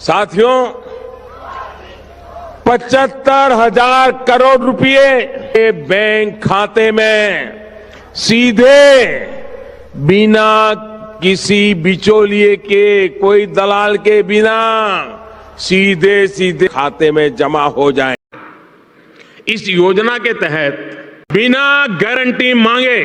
साथियों, 75,000 करोड़ रुपए बैंक खाते में सीधे बिना किसी बिचौलिए के, कोई दलाल के बिना सीधे सीधे खाते में जमा हो जाए। इस योजना के तहत बिना गारंटी मांगे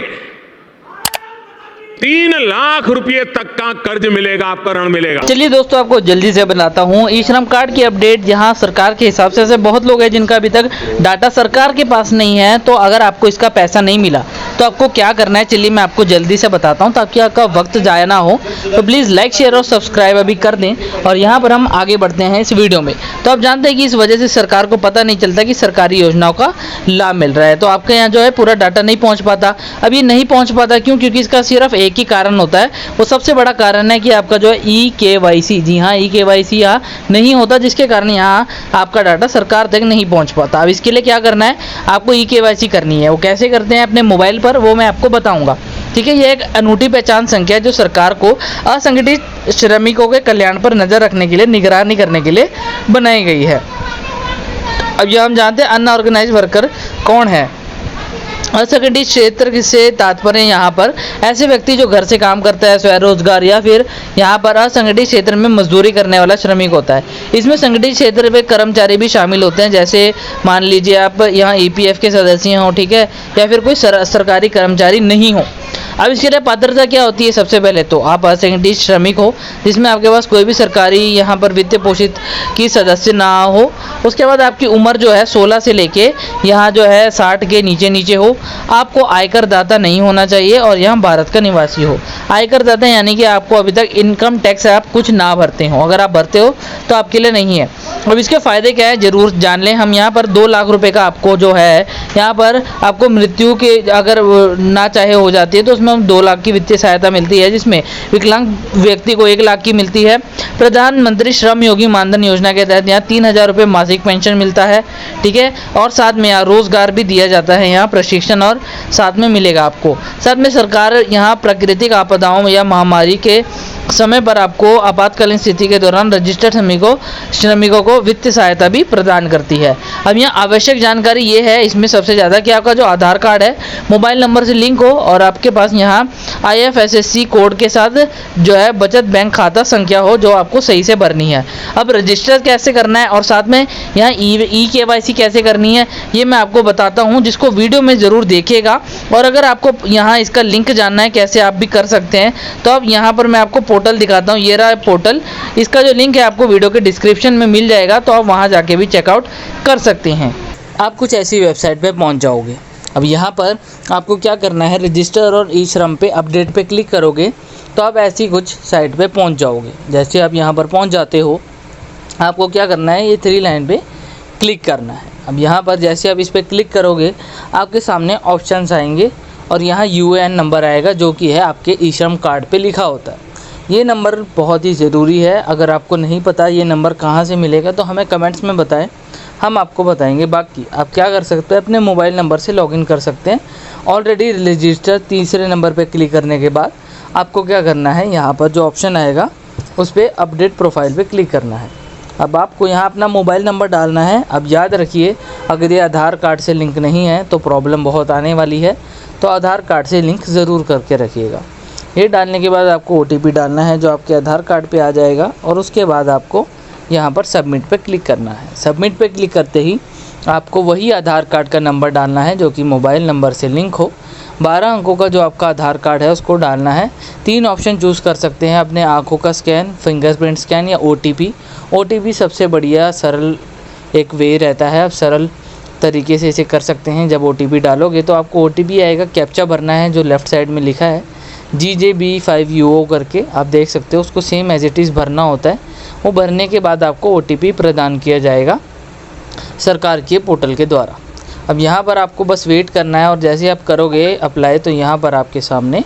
3 लाख रुपए तक का कर्ज मिलेगा, आपका ऋण मिलेगा। चलिए दोस्तों, आपको जल्दी से बताता हूँ ई श्रम कार्ड की अपडेट। यहाँ सरकार के हिसाब से ऐसे बहुत लोग हैं जिनका अभी तक डाटा सरकार के पास नहीं है। तो अगर आपको इसका पैसा नहीं मिला तो आपको क्या करना है, चलिए मैं आपको जल्दी से बताता हूँ ताकि आपका वक्त जाया ना हो। तो प्लीज़ लाइक शेयर और सब्सक्राइब अभी कर दें और यहाँ पर हम आगे बढ़ते हैं इस वीडियो में। तो आप जानते हैं कि इस वजह से सरकार को पता नहीं चलता कि सरकारी योजनाओं का लाभ मिल रहा है। तो आपके यहाँ जो है पूरा डाटा नहीं पहुँच पाता। अब ये नहीं पहुँच पाता क्यों? क्योंकि इसका सिर्फ एक ही कारण होता है। वो सबसे बड़ा कारण है कि आपका जो है EKYC, जी हाँ EKYC यहाँ नहीं होता, जिसके कारण यहाँ आपका डाटा सरकार तक नहीं पहुँच पाता। अब इसके लिए क्या करना है, आपको EKYC करनी है। वो कैसे करते हैं अपने मोबाइल पर, वो मैं आपको बताऊंगा। ठीक है, ये एक अनूठी पहचान संख्या है जो सरकार को असंगठित श्रमिकों के कल्याण पर नजर रखने के लिए, निगरानी करने के लिए बनाई गई है। अब ये हम जानते हैं अनऑर्गेनाइज वर्कर कौन है। असंगठित क्षेत्र से तात्पर्य यहाँ पर ऐसे व्यक्ति जो घर से काम करता है, स्वरोजगार, या फिर यहाँ पर असंगठित क्षेत्र में मजदूरी करने वाला श्रमिक होता है। इसमें संगठित क्षेत्र में कर्मचारी भी शामिल होते हैं, जैसे मान लीजिए आप यहाँ EPF के सदस्य हों, ठीक है, या फिर कोई सरकारी कर्मचारी नहीं हो। अब इसके लिए पात्रता क्या होती है? सबसे पहले तो आप असंगठित श्रमिक हो जिसमें आपके पास कोई भी सरकारी यहाँ पर वित्त पोषित की सदस्य ना हो। उसके बाद आपकी उम्र जो है 16 से लेके यहाँ जो है 60 के नीचे हो। आपको आयकर दाता नहीं होना चाहिए और यहाँ भारत का निवासी हो। आयकर दाता यानी कि आपको अभी तक इनकम टैक्स आप कुछ ना भरते हो। अगर आप भरते हो तो आपके लिए नहीं है। अब इसके फ़ायदे क्या है जरूर जान लें। हम यहाँ पर 2 लाख रुपए का आपको जो है यहाँ पर आपको मृत्यु के अगर ना चाहे हो जाती है तो उसमें हम 2 लाख की वित्तीय सहायता मिलती है, जिसमें विकलांग व्यक्ति को 1 लाख की मिलती है। प्रधानमंत्री श्रम योगी मानधन योजना के तहत यहाँ 3,000 रुपये मासिक पेंशन मिलता है, ठीक है, और साथ में यहाँ रोजगार भी दिया जाता है, यहाँ प्रशिक्षण और साथ में मिलेगा आपको। साथ में सरकार यहाँ प्राकृतिक आपदाओं या महामारी के समय पर आपको आपातकालीन स्थिति के दौरान रजिस्टर्ड श्रमिकों को वित्तीय सहायता भी प्रदान करती है। अब यहाँ आवश्यक जानकारी ये है इसमें सबसे ज़्यादा कि आपका जो आधार कार्ड है मोबाइल नंबर से लिंक हो और आपके पास यहाँ IFSC कोड के साथ जो है बचत बैंक खाता संख्या हो जो आपको सही से भरनी है। अब रजिस्टर कैसे करना है और साथ में यहाँ EKYC कैसे करनी है ये मैं आपको बताता हूँ, जिसको वीडियो में ज़रूर देखिएगा। और अगर आपको यहाँ इसका लिंक जानना है कैसे आप भी कर सकते हैं तो अब यहाँ पर मैं आपको पोर्टल दिखाता हूँ। ये रहा पोर्टल, इसका जो लिंक है आपको वीडियो के डिस्क्रिप्शन में मिल जाएगा, तो आप वहाँ जाके भी चेकआउट कर सकते हैं। आप कुछ ऐसी वेबसाइट पे पहुँच जाओगे। अब यहाँ पर आपको क्या करना है, रजिस्टर और ई श्रम पे अपडेट पे क्लिक करोगे तो आप ऐसी कुछ साइट पे पहुँच जाओगे। जैसे आप यहाँ पर पहुँच जाते हो, आपको क्या करना है, ये 3 लाइन पे क्लिक करना है। अब यहाँ पर जैसे आप इस पर क्लिक करोगे आपके सामने ऑप्शंस आएंगे और यहाँ UN नंबर आएगा जो कि है आपके ई श्रम कार्ड पे लिखा होता है। ये नंबर बहुत ही ज़रूरी है। अगर आपको नहीं पता ये नंबर कहाँ से मिलेगा तो हमें कमेंट्स में बताएं, हम आपको बताएंगे। बाकी आप क्या कर सकते हैं, अपने मोबाइल नंबर से लॉगिन कर सकते हैं। ऑलरेडी रजिस्टर तीसरे नंबर पर क्लिक करने के बाद आपको क्या करना है, यहाँ पर जो ऑप्शन आएगा उस पर अपडेट प्रोफाइल पे क्लिक करना है। अब आपको यहाँ अपना मोबाइल नंबर डालना है। अब याद रखिए अगर ये आधार कार्ड से लिंक नहीं है तो प्रॉब्लम बहुत आने वाली है, तो आधार कार्ड से लिंक ज़रूर करके रखिएगा। ये डालने के बाद आपको OTP डालना है जो आपके आधार कार्ड पे आ जाएगा और उसके बाद आपको यहाँ पर सबमिट पे क्लिक करना है। सबमिट पे क्लिक करते ही आपको वही आधार कार्ड का नंबर डालना है जो कि मोबाइल नंबर से लिंक हो। 12 अंकों का जो आपका आधार कार्ड है उसको डालना है। 3 ऑप्शन चूज़ कर सकते हैं, अपने आँखों का स्कैन, फिंगरप्रिंट स्कैन या OTP सबसे बढ़िया सरल एक वे रहता है। आप सरल तरीके से इसे कर सकते हैं। जब OTP डालोगे तो आपको OTP आएगा, कैप्चा भरना है जो लेफ़्ट साइड में लिखा है GJB5UO करके, आप देख सकते हो। उसको सेम एज इट इज़ भरना होता है। वो भरने के बाद आपको OTP प्रदान किया जाएगा सरकार के पोर्टल के द्वारा। अब यहाँ पर आपको बस वेट करना है और जैसे आप करोगे अप्लाई तो यहाँ पर आपके सामने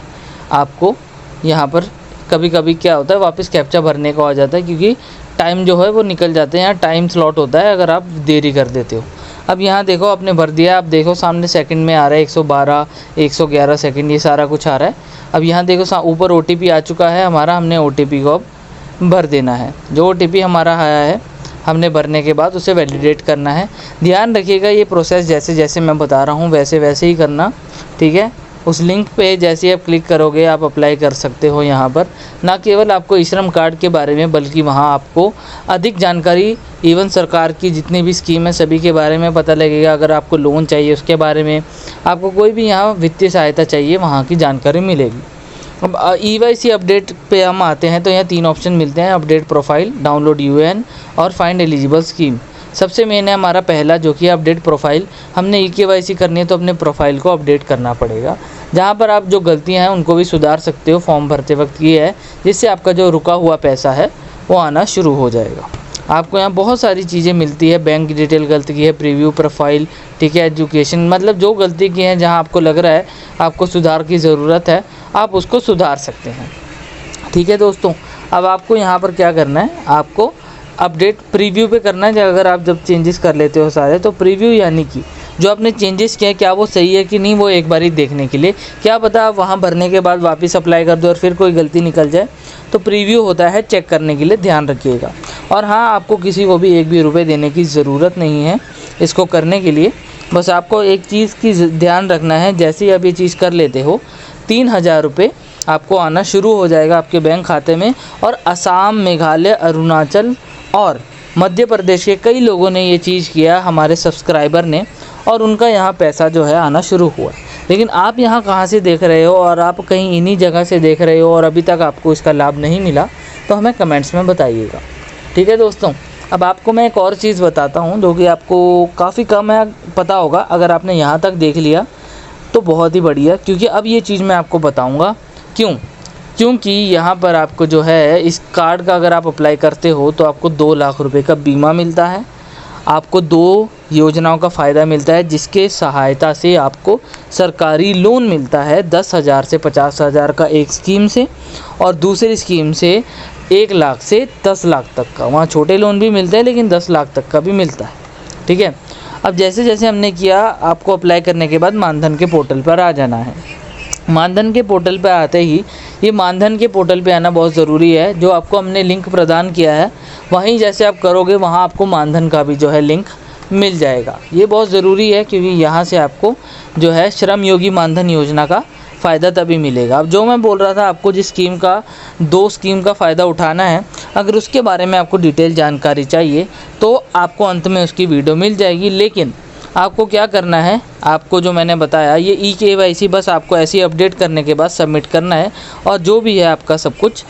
आपको यहाँ पर कभी कभी क्या होता है वापस कैप्चा भरने को आ जाता है, क्योंकि टाइम जो है वो निकल जाते हैं। यहाँ टाइम स्लॉट होता है अगर आप देरी कर देते हो। अब यहाँ देखो आपने भर दिया, आप देखो सामने सेकंड में आ रहा है 112, 111 सेकंड, ये सारा कुछ आ रहा है। अब यहाँ देखो ऊपर OTP आ चुका है हमारा, हमने OTP को अब भर देना है। जो OTP हमारा आया है हमने भरने के बाद उसे वैलिडेट करना है। ध्यान रखिएगा ये प्रोसेस जैसे जैसे मैं बता रहा हूँ वैसे वैसे ही करना, ठीक है। उस लिंक पे जैसे आप क्लिक करोगे आप अप्लाई कर सकते हो यहाँ पर। ना केवल आपको ई श्रम कार्ड के बारे में बल्कि वहाँ आपको अधिक जानकारी इवन सरकार की जितनी भी स्कीम है सभी के बारे में पता लगेगा। अगर आपको लोन चाहिए उसके बारे में, आपको कोई भी यहाँ वित्तीय सहायता चाहिए वहाँ की जानकारी मिलेगी। अब EYC अपडेट पे हम आते हैं तो यहाँ 3 ऑप्शन मिलते हैं, अपडेट प्रोफाइल, डाउनलोड UN और फाइंड एलिजिबल स्कीम। सबसे मेन है हमारा पहला जो कि अपडेट प्रोफाइल। हमने EKYC करनी है तो अपने प्रोफाइल को अपडेट करना पड़ेगा। जहाँ पर आप जो गलतियाँ हैं उनको भी सुधार सकते हो फॉर्म भरते वक्त की है, जिससे आपका जो रुका हुआ पैसा है वो आना शुरू हो जाएगा। आपको यहाँ बहुत सारी चीज़ें मिलती है, बैंक डिटेल गलती की है, प्रीव्यू प्रोफाइल, ठीक है, एजुकेशन, मतलब जो गलती की है जहाँ आपको लग रहा है आपको सुधार की ज़रूरत है आप उसको सुधार सकते हैं, ठीक है दोस्तों। अब आपको यहाँ पर क्या करना है, आपको अपडेट प्रीव्यू पे करना है। अगर आप जब चेंजेस कर लेते हो सारे तो प्रीव्यू यानी कि जो आपने चेंजेस किए क्या वो सही है कि नहीं वो एक बार ही देखने के लिए। क्या पता आप वहाँ भरने के बाद वापस अप्लाई कर दो और फिर कोई गलती निकल जाए, तो प्रीव्यू होता है चेक करने के लिए, ध्यान रखिएगा। और हाँ, आपको किसी को भी 1 भी रुपये देने की ज़रूरत नहीं है इसको करने के लिए। बस आपको एक चीज़ की ध्यान रखना है, जैसे ही आप ये चीज़ कर लेते हो 3000 रुपये आपको आना शुरू हो जाएगा आपके बैंक खाते में। और असम, मेघालय, अरुणाचल और मध्य प्रदेश के कई लोगों ने ये चीज़ किया हमारे सब्सक्राइबर ने, और उनका यहाँ पैसा जो है आना शुरू हुआ। लेकिन आप यहाँ कहाँ से देख रहे हो और आप कहीं इन्हीं जगह से देख रहे हो और अभी तक आपको इसका लाभ नहीं मिला तो हमें कमेंट्स में बताइएगा, ठीक है दोस्तों। अब आपको मैं एक और चीज़ बताता हूँ जो कि आपको काफ़ी कम है पता होगा। अगर आपने यहाँ तक देख लिया तो बहुत ही बढ़िया, क्योंकि अब ये चीज़ मैं आपको बताऊँगा क्योंकि यहाँ पर आपको जो है इस कार्ड का अगर आप अप्लाई करते हो तो आपको 2 लाख रुपए का बीमा मिलता है। आपको 2 योजनाओं का फ़ायदा मिलता है जिसके सहायता से आपको सरकारी लोन मिलता है 10,000 से 50,000 का एक स्कीम से, और दूसरी स्कीम से 1 लाख से 10 लाख तक का। वहाँ छोटे लोन भी मिलते हैं लेकिन 10 लाख तक का भी मिलता है, ठीक है। अब जैसे जैसे हमने किया, आपको अप्लाई करने के बाद मानधन के पोर्टल पर आ जाना है। मानधन के पोर्टल पर आते ही, ये मानधन के पोर्टल पे आना बहुत ज़रूरी है। जो आपको हमने लिंक प्रदान किया है वहीं जैसे आप करोगे वहाँ आपको मानधन का भी जो है लिंक मिल जाएगा। ये बहुत ज़रूरी है क्योंकि यहाँ से आपको जो है श्रम योगी मानधन योजना का फ़ायदा तभी मिलेगा। अब जो मैं बोल रहा था आपको जिस स्कीम का 2 स्कीम का फ़ायदा उठाना है, अगर उसके बारे में आपको डिटेल जानकारी चाहिए तो आपको अंत में उसकी वीडियो मिल जाएगी। लेकिन आपको क्या करना है, आपको जो मैंने बताया ये EKYC बस आपको ऐसे ही अपडेट करने के बाद सबमिट करना है और जो भी है आपका सब कुछ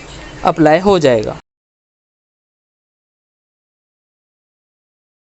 अप्लाई हो जाएगा।